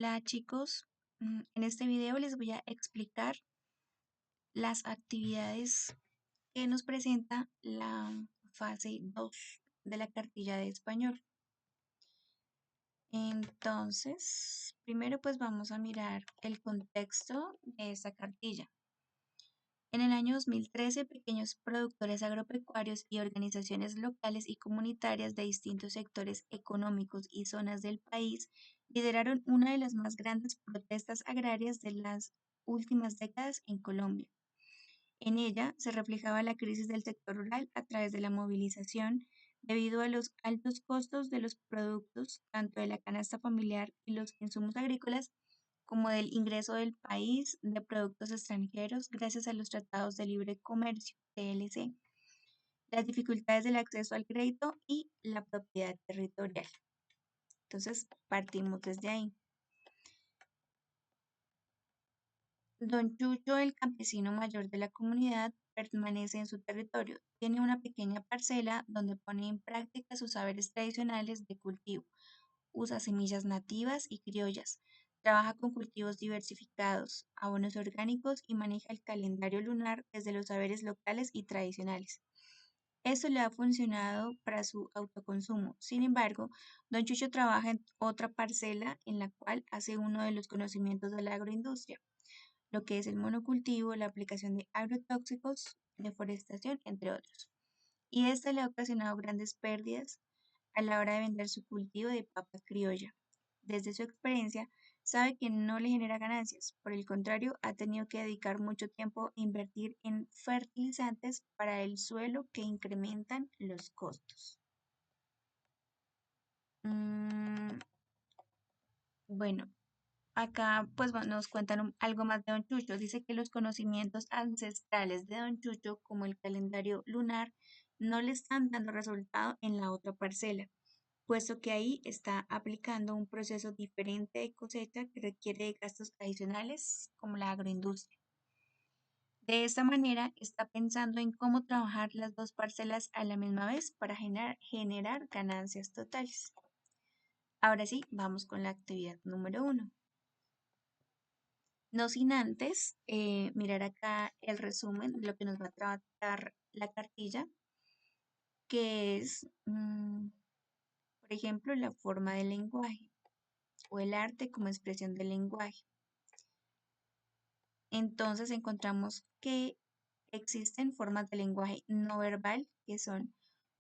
Hola chicos, en este video les voy a explicar las actividades que nos presenta la fase 2 de la cartilla de español. Entonces, primero pues vamos a mirar el contexto de esta cartilla. En el año 2013, pequeños productores agropecuarios y organizaciones locales y comunitarias de distintos sectores económicos y zonas del país lideraron una de las más grandes protestas agrarias de las últimas décadas en Colombia. En ella se reflejaba la crisis del sector rural a través de la movilización debido a los altos costos de los productos, tanto de la canasta familiar y los insumos agrícolas, como del ingreso del país de productos extranjeros gracias a los tratados de libre comercio, TLC, las dificultades del acceso al crédito y la propiedad territorial. Entonces, partimos desde ahí. Don Chucho, el campesino mayor de la comunidad, permanece en su territorio. Tiene una pequeña parcela donde pone en práctica sus saberes tradicionales de cultivo. Usa semillas nativas y criollas. Trabaja con cultivos diversificados, abonos orgánicos y maneja el calendario lunar desde los saberes locales y tradicionales. Esto le ha funcionado para su autoconsumo. Sin embargo, Don Chucho trabaja en otra parcela en la cual hace uno de los conocimientos de la agroindustria, lo que es el monocultivo, la aplicación de agrotóxicos, deforestación, entre otros. Y esto le ha ocasionado grandes pérdidas a la hora de vender su cultivo de papa criolla. Desde su experiencia, sabe que no le genera ganancias, por el contrario, ha tenido que dedicar mucho tiempo a invertir en fertilizantes para el suelo que incrementan los costos. Mm, bueno, acá pues nos cuentan algo más de Don Chucho. Dice que los conocimientos ancestrales de Don Chucho, como el calendario lunar, no le están dando resultado en la otra parcela, puesto que ahí está aplicando un proceso diferente de cosecha que requiere de gastos adicionales como la agroindustria. De esta manera está pensando en cómo trabajar las dos parcelas a la misma vez para generar ganancias totales. Ahora sí, vamos con la actividad número 1. No sin antes mirar acá el resumen de lo que nos va a tratar la cartilla, que es, por ejemplo, la forma del lenguaje o el arte como expresión del lenguaje. Entonces encontramos que existen formas de lenguaje no verbal, que son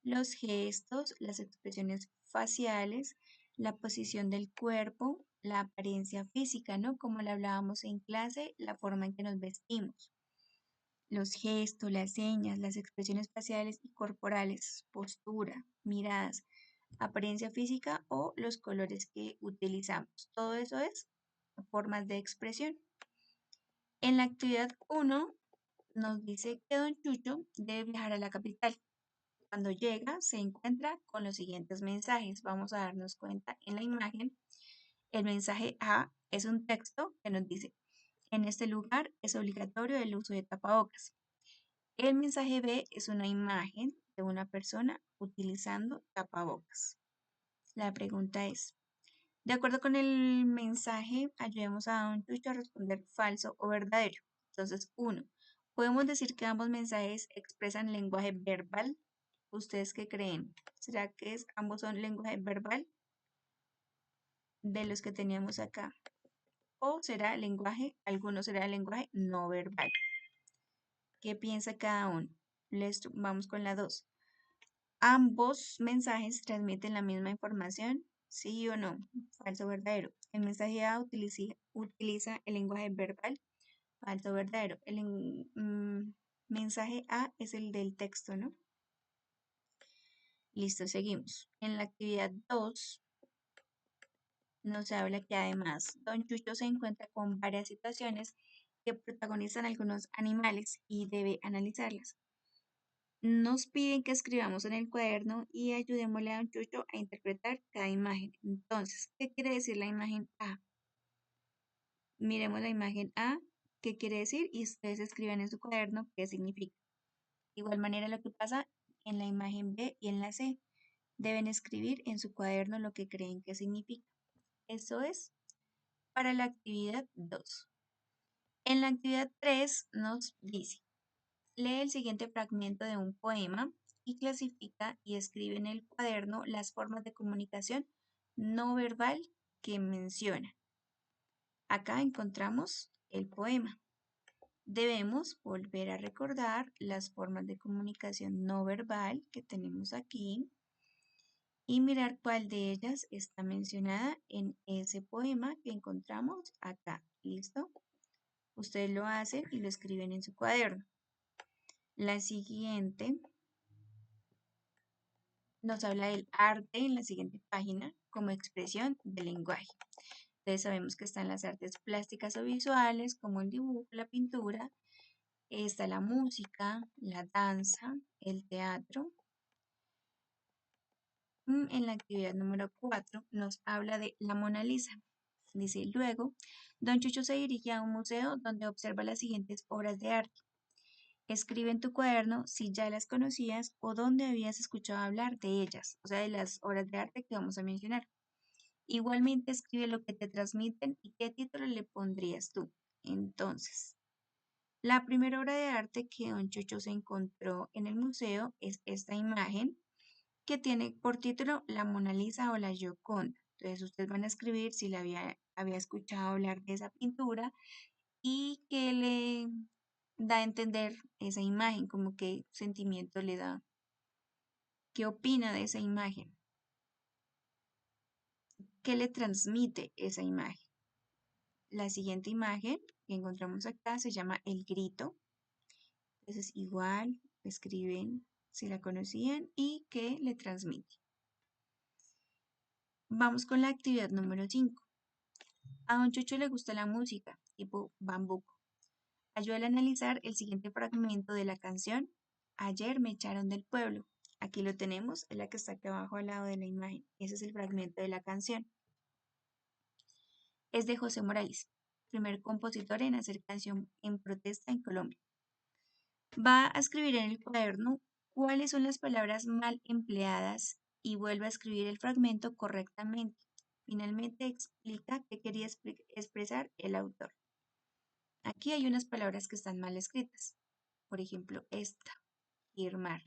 los gestos, las expresiones faciales, la posición del cuerpo, la apariencia física, ¿no? Como le hablábamos en clase, la forma en que nos vestimos. Los gestos, las señas, las expresiones faciales y corporales, postura, miradas, apariencia física o los colores que utilizamos. Todo eso es formas de expresión. En la actividad 1 nos dice que Don Chucho debe viajar a la capital. Cuando llega, se encuentra con los siguientes mensajes. Vamos a darnos cuenta en la imagen. El mensaje A es un texto que nos dice: en este lugar es obligatorio el uso de tapabocas. El mensaje B es una imagen de una persona utilizando tapabocas. La pregunta es: de acuerdo con el mensaje, ayudemos a Don Chucho a responder falso o verdadero. Entonces, 1. ¿Podemos decir que ambos mensajes expresan lenguaje verbal? ¿Ustedes qué creen? ¿Será que ambos son lenguaje verbal de los que teníamos acá? ¿O será lenguaje, alguno será lenguaje no verbal? ¿Qué piensa cada uno? Vamos con la 2. ¿Ambos mensajes transmiten la misma información? ¿Sí o no? Falso o verdadero. El mensaje A utiliza el lenguaje verbal. Falso o verdadero. Mensaje A es el del texto, ¿no? Listo, seguimos. En la actividad 2 nos habla que además Don Chucho se encuentra con varias situaciones que protagonizan algunos animales y debe analizarlas. Nos piden que escribamos en el cuaderno y ayudémosle a Don Chucho a interpretar cada imagen. Entonces, ¿qué quiere decir la imagen A? Miremos la imagen A, ¿qué quiere decir? Y ustedes escriban en su cuaderno qué significa. De igual manera lo que pasa en la imagen B y en la C. Deben escribir en su cuaderno lo que creen que significa. Eso es para la actividad 2. En la actividad 3 nos dice, lee el siguiente fragmento de un poema y clasifica y escribe en el cuaderno las formas de comunicación no verbal que menciona. Acá encontramos el poema. Debemos volver a recordar las formas de comunicación no verbal que tenemos aquí y mirar cuál de ellas está mencionada en ese poema que encontramos acá. ¿Listo? Ustedes lo hacen y lo escriben en su cuaderno. La siguiente nos habla del arte en la siguiente página como expresión del lenguaje. Entonces sabemos que están las artes plásticas o visuales como el dibujo, la pintura, está la música, la danza, el teatro. En la actividad número 4 nos habla de la Mona Lisa. Dice, luego, don Chucho se dirige a un museo donde observa las siguientes obras de arte. Escribe en tu cuaderno si ya las conocías o dónde habías escuchado hablar de ellas, o sea, de las obras de arte que vamos a mencionar. Igualmente escribe lo que te transmiten y qué título le pondrías tú. Entonces, la primera obra de arte que don Chucho se encontró en el museo es esta imagen que tiene por título La Mona Lisa o la Gioconda. Entonces, ustedes van a escribir si la había escuchado hablar de esa pintura y qué le da a entender esa imagen, como qué sentimiento le da, qué opina de esa imagen, qué le transmite esa imagen. La siguiente imagen que encontramos acá se llama El Grito. Entonces igual escriben si la conocían y qué le transmite. Vamos con la actividad número 5. A don Chucho le gusta la música, tipo bambuco. Ayúdale a analizar el siguiente fragmento de la canción Ayer me echaron del pueblo. Aquí lo tenemos, es la que está aquí abajo al lado de la imagen. Ese es el fragmento de la canción. Es de José Morales, primer compositor en hacer canción en protesta en Colombia. Va a escribir en el cuaderno cuáles son las palabras mal empleadas y vuelve a escribir el fragmento correctamente. Finalmente explica qué quería expresar el autor. Aquí hay unas palabras que están mal escritas. Por ejemplo, esta, firmar.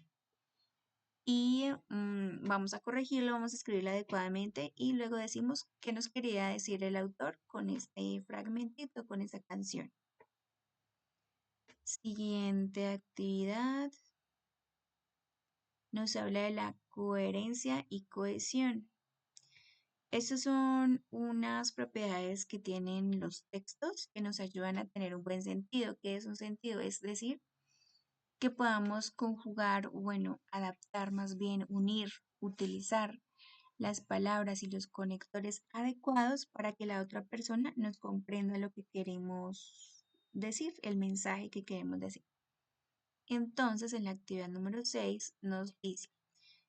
Y vamos a corregirlo, vamos a escribirlo adecuadamente y luego decimos qué nos quería decir el autor con este fragmentito, con esta canción. Siguiente actividad. Nos habla de la coherencia y cohesión. Estas son unas propiedades que tienen los textos que nos ayudan a tener un buen sentido. ¿Qué es un sentido? Es decir, que podamos conjugar, bueno, adaptar más bien, unir, utilizar las palabras y los conectores adecuados para que la otra persona nos comprenda lo que queremos decir, el mensaje que queremos decir. Entonces, en la actividad número 6 nos dice,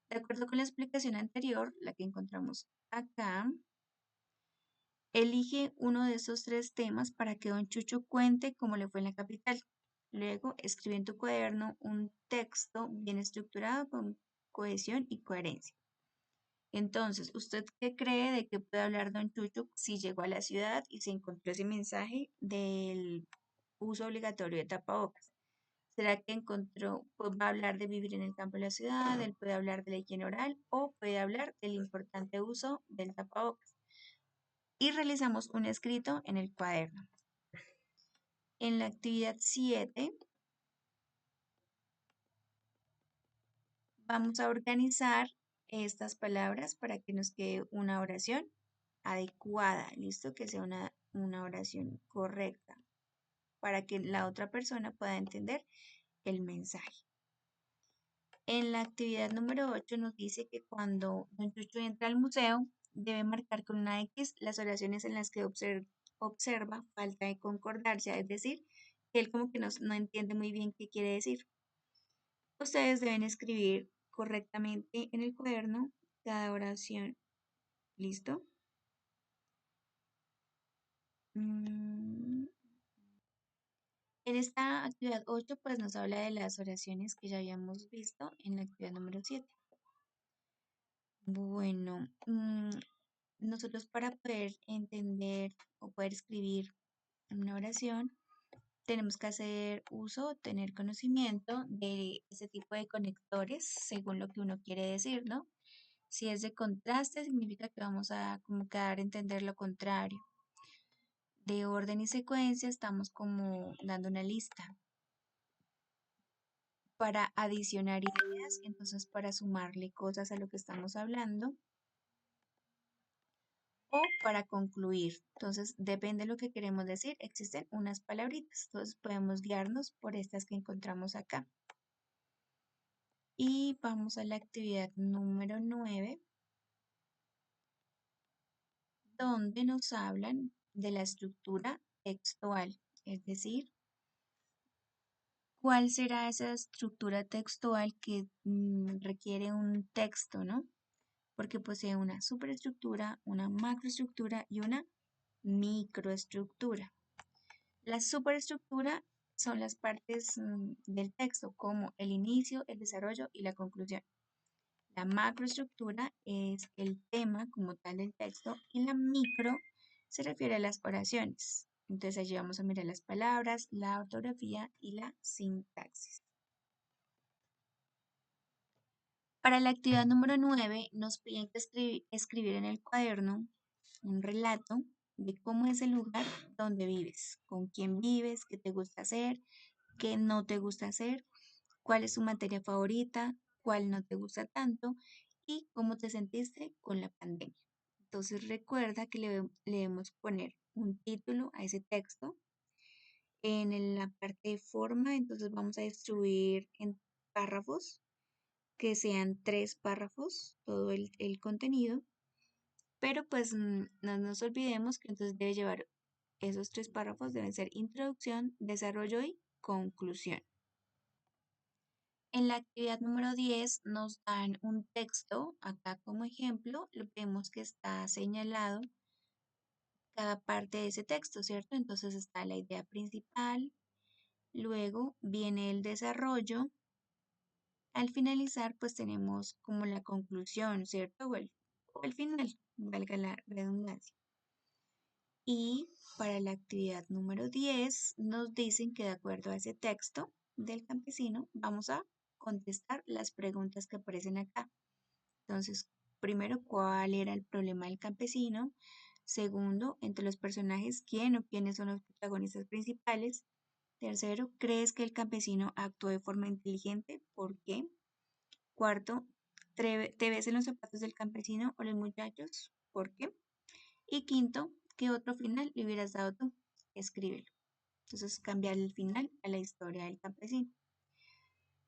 de acuerdo con la explicación anterior, la que encontramos acá, elige uno de estos tres temas para que don Chucho cuente cómo le fue en la capital. Luego, escribe en tu cuaderno un texto bien estructurado con cohesión y coherencia. Entonces, ¿usted qué cree de que puede hablar don Chucho si llegó a la ciudad y se encontró ese mensaje del uso obligatorio de tapabocas? ¿Será que encontró, pues va a hablar de vivir en el campo de la ciudad, él puede hablar de la higiene oral o puede hablar del importante uso del tapabocas? Y realizamos un escrito en el cuaderno. En la actividad 7 vamos a organizar estas palabras para que nos quede una oración adecuada, ¿listo? Que sea una oración correcta para que la otra persona pueda entender el mensaje. En la actividad número 8 nos dice que cuando don Chucho entra al museo, debe marcar con una X las oraciones en las que observa falta de concordancia, es decir, que él como que no entiende muy bien qué quiere decir. Ustedes deben escribir correctamente en el cuaderno cada oración. ¿Listo? Mm, En esta actividad 8 pues nos habla de las oraciones que ya habíamos visto en la actividad número 7. Bueno, nosotros para poder entender o poder escribir una oración, tenemos que hacer uso, tener conocimiento de ese tipo de conectores según lo que uno quiere decir, ¿no? Si es de contraste, significa que vamos a como que dar a entender lo contrario. De orden y secuencia, estamos como dando una lista. Para adicionar ideas, entonces para sumarle cosas a lo que estamos hablando. O para concluir. Entonces, depende de lo que queremos decir, existen unas palabritas. Entonces, podemos guiarnos por estas que encontramos acá. Y vamos a la actividad número 9, donde nos hablan de la estructura textual, es decir, cuál será esa estructura textual que requiere un texto, ¿no? Porque posee una superestructura, una macroestructura y una microestructura. La superestructura son las partes del texto, como el inicio, el desarrollo y la conclusión. La macroestructura es el tema como tal del texto y la micro se refiere a las oraciones. Entonces allí vamos a mirar las palabras, la ortografía y la sintaxis. Para la actividad número 9 nos piden que escribir en el cuaderno un relato de cómo es el lugar donde vives, con quién vives, qué te gusta hacer, qué no te gusta hacer, cuál es tu materia favorita, cuál no te gusta tanto y cómo te sentiste con la pandemia. Entonces recuerda que le debemos poner un título a ese texto. En la parte de forma, entonces vamos a distribuir en párrafos, que sean 3 párrafos, todo el contenido, pero pues no nos olvidemos que entonces debe llevar esos 3 párrafos, deben ser introducción, desarrollo y conclusión. En la actividad número 10 nos dan un texto, acá como ejemplo, lo vemos que está señalado cada parte de ese texto, ¿cierto? Entonces está la idea principal, luego viene el desarrollo, al finalizar pues tenemos como la conclusión, ¿cierto? O el final, valga la redundancia. Y para la actividad número 10 nos dicen que de acuerdo a ese texto del campesino vamos a contestar las preguntas que aparecen acá. Entonces, primero, ¿cuál era el problema del campesino? Segundo, entre los personajes, ¿quién o quiénes son los protagonistas principales? Tercero, ¿crees que el campesino actuó de forma inteligente? ¿Por qué? Cuarto, ¿te ves en los zapatos del campesino o los muchachos? ¿Por qué? Y quinto, ¿qué otro final le hubieras dado tú? Escríbelo. Entonces, cambiar el final a la historia del campesino.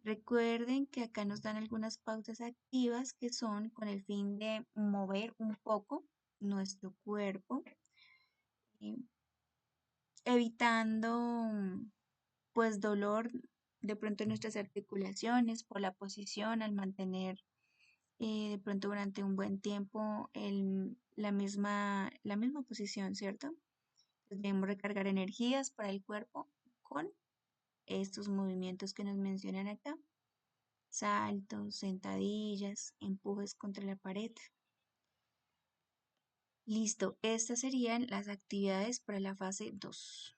Recuerden que acá nos dan algunas pausas activas que son con el fin de mover un poco nuestro cuerpo, eh, evitando pues dolor de pronto en nuestras articulaciones por la posición al mantener de pronto durante un buen tiempo la misma posición, ¿cierto? Entonces, debemos recargar energías para el cuerpo con estos movimientos que nos mencionan acá. Saltos, sentadillas, empujes contra la pared. Listo, estas serían las actividades para la fase 2.